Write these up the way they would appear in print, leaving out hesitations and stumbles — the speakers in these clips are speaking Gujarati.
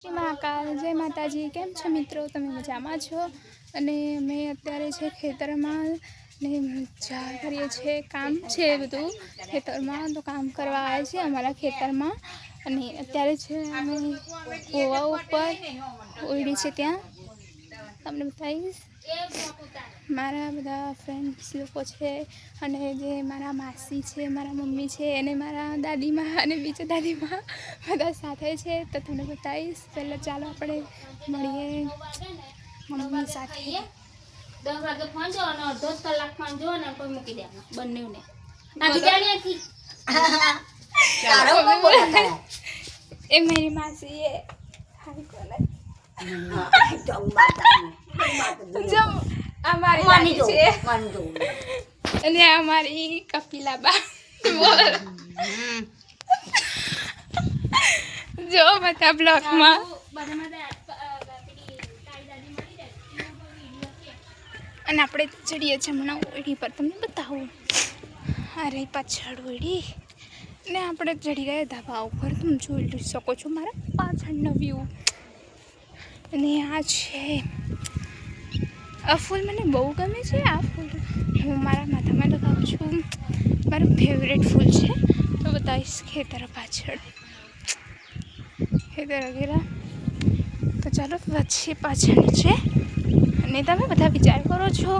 જય મહાકાલ, જય માતાજી। કેમ છો મિત્રો? તમે મજામાં છો? અને અમે અત્યારે છે ખેતરમાં ને મજા કરીએ છીએ। કામ છે બધું ખેતરમાં, તો કામ કરવા આવ્યા છીએ અમારા ખેતરમાં। અને અત્યારે છે અમે ગોવા ઉપર ઓયડી છે, ત્યાં તમને બતાવીશ। મારા બધા ફ્રેન્ડ્સ લોકો છે, અને જે મારા માસી છે, મારા મમ્મી છે, અને મારા દાદીમા અને બીજા દાદીમા બધા સાથે છે, તો તમને બતાવીશ। પહેલાં ચાલો આપણે મળીએ મમ્મી સાથે। 10 વાગે ફોન જો અને અડધો કલાક ફોન જો અને કોઈ મૂકી દેવાનો બંનેને। એ मेरी मासी है। हाय कौन है? जो हमारी मानी છે અને અમારી કપિલાબા જો બધા બ્લોગમાં અને આપણે ચડીએ છીએ હમણાં ઓયડી પર, તમને બતાવું। આ રહી પાછળ ઓયડી ને આપણે ચડી ગયા ધાબા ઉપર, તમે જોઈ શકો છો મારા પાછળનો વ્યૂ। અને આ છે આ ફૂલ, મને બહુ ગમે છે આ ફૂલ, હું મારા માથામાં લગાવું છું, મારું ફેવરેટ ફૂલ છે। તો બતાવીશ ખેતર પાછળ, ખેતર વગેરે। તો ચાલો વચ્ચે પાછળ છે। અને તમે બધા વિચાર કરો છો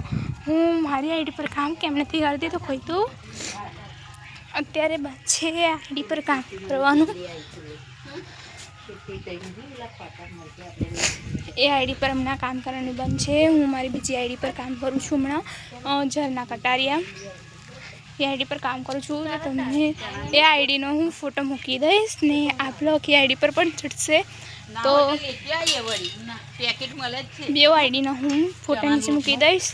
હું મારી આઈડી પર કામ કેમ નથી કરતી, તો કોઈ તો અત્યારે છે આઈડી પર કામ કરવાનું। એ આઈડી પર હમણાં કામ કરવાનું બંધ છે, હું મારી બીજી આઈડી પર કામ કરું છું હમણાં, ઝરના કટારિયા એ આઈડી પર કામ કરું છું। તો તમને એ આઈડીનો હું ફોટો મૂકી દઈશ ને આ બ્લોગ એ આઈડી પર પણ ચડશે। તો બે આઈડીનો હું ફોટો નીચે મૂકી દઈશ।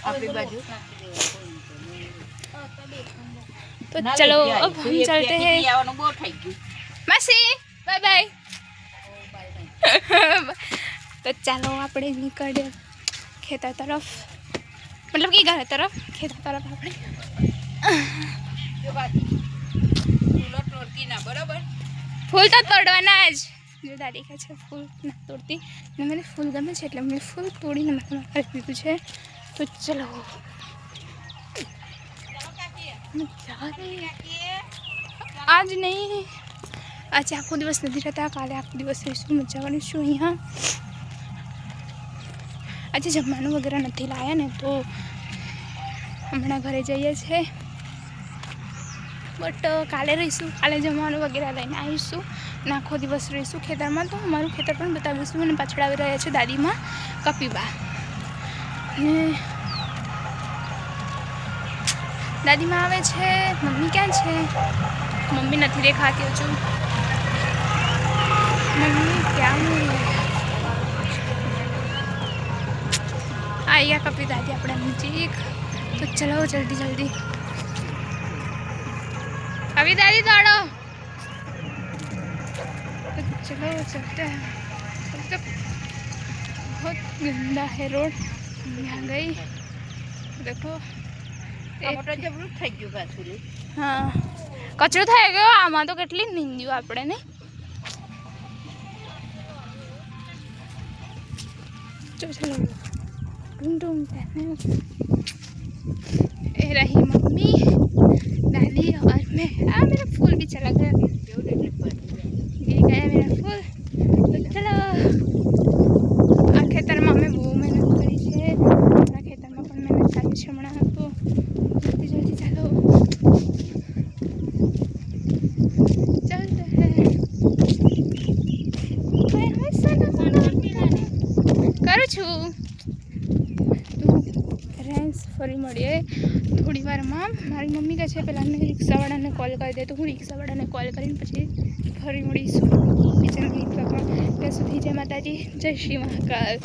तो चलो अब हम चलते हैं। मासी बाय बाय। तो चलो આપણે નીકળીએ ખેતર તરફ, मतलब कि घर तरफ, ખેતર તરફ આપણે ફૂલ તો તોડવાના જ, જો દાદી કહે છે ફૂલ ના તોડતી, ને મને ફૂલ ગમે છે એટલે મેં ફૂલ તોડીને માથામાં કરી દીધું છે। તો ચલો आज नहीं, आज आखो दिवस नहीं रहता, काले आखो दिवस रहीશું, मजा કરીશું અહીંયા। આજે જમવાનું વગેરે નથી લાયા ને, તો હમણાં ઘરે જઈએ છીએ, બટ કાલે રહીશું, કાલે જમવાનું વગેરે લઈને આવીશું ને આખો દિવસ રહીશું ખેતરમાં। તો અમારું ખેતર પણ બતાવીશું। અને પાછળ આવી રહ્યા છે દાદીમાં કપીબા, ને દાદીમાં આવે છે, મમ્મી ક્યાં છે? મમ્મી નથી દેખાતી હજુ, મમ્મી ક્યાં આયા કપી દાદી આપણે નજીક। તો ચલો જલ્દી जल्दी अभी दादी दौड़ो। तो चलो चलते हैं। तो बहुत गंदा है रोड, यहाँ गई देखो हाँ कचरो થઈ ગયો આમાં, તો કેટલી નીંદ્યું આપણે ને। चलो ढूंढ ये रही मम्मी, दादी और मैं। मेरा फूल भी चला गया, गिर गया मेरा फूल। तो चलो आ खेतर में मैं बहुत मेहनत करी है, खेतर में पण मेहनत करी है हमણાં। तो जल्दी जल्दी चलो चलते हैं। करूँ छू રેન્સ ફરી મળીએ થોડી વારમાં। મારી મમ્મી કહે છે પહેલાં મેં રિક્ષાવાળાને કોલ કરી દે, તો હું રિક્ષાવાળાને કોલ કરીને પછી ફરી મળીશું બીજા બ્લોગમાં। ત્યાં સુધી જય માતાજી, જય શ્રી મહાકાલ।